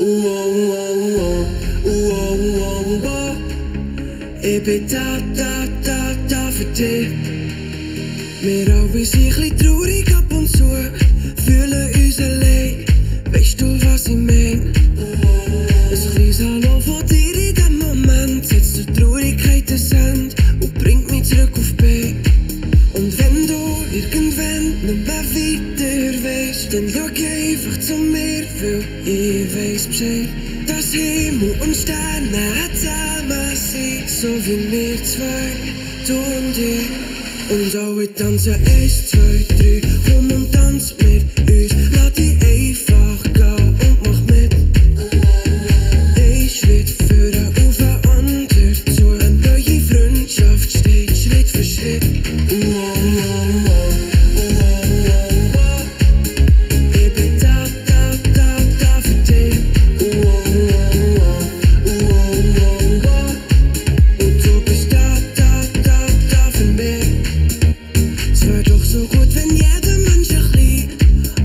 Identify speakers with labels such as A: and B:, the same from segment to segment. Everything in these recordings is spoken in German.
A: Ich bin da für dich. Wir alle sind ein bisschen traurig ab und zu, fühlen uns allein. Weißt du, was ich mein? Ein kleines Hallo von dir in dem Moment setzt der Traurigkeit ein Ende und bringt mich zurück auf Bein. Und wenn du irgendwann nicht mehr weiter weisst, dann schau einfach zu mir, weil ich weiss Bescheid, dass Himmel und Sterne zusammen sind, so wie wir zwei, du und ich. Und alle tanzen 1, 2, 3, komm und tanz mit uns, lass dich einfach gehen und mach mit. Ein Schritt führen auf ein anderes zu, eine neue Freundschaft steht Schritt für Schritt. Ich bin da für dich. Und du bist da für mich. Es wär doch so gut, wenn jeder Mensch ein bisschen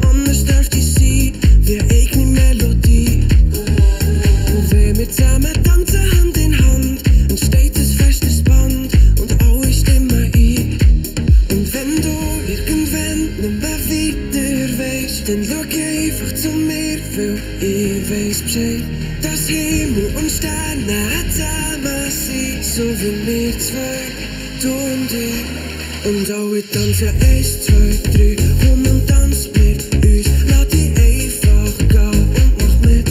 A: anders dürfte sein, wie eigene Melodie. Und wenn wir zusammen tanzen, Hand in Hand, entsteht ein festes Band und alle stimmen ein. Und wenn du irgendwann nicht mehr weiter weisst, dann schau einfach zu mir, weil ich weiss Bescheid, dass Himmel und Sterne zusammen sind, so wie wir zwei, du und ich. Und alle tanzen 1, 2, 3, komm und tanz mit uns, lass dich einfach gehen und mach mit.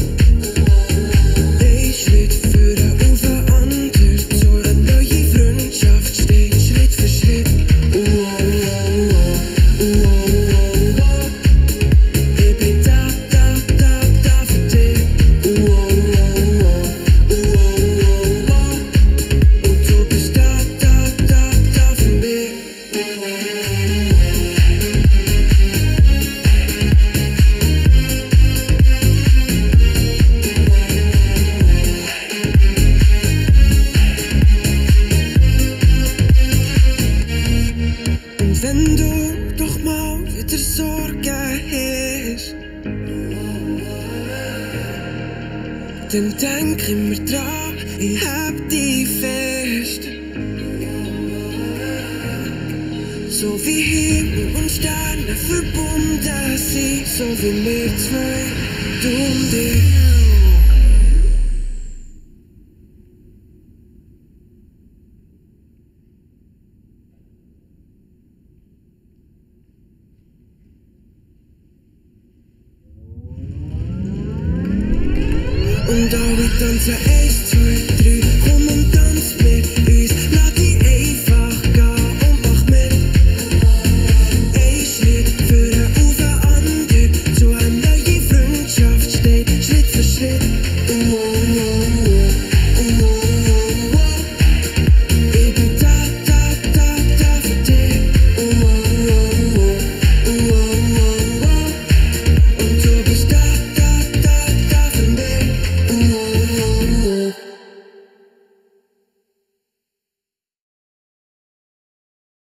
A: Ein Schritt führen auf ein anderes zu, eine neue Freundschaft steht Schritt für Schritt. Ich bin da für dich. Und du bist da für mich. Und wenn du doch mal wieder Sorgen hast, dann denk immer dran, ich hab dich fest. So wie Himmel und Sterne verbunden sind, so wie wir zwei, du und ich. Und alle tanzen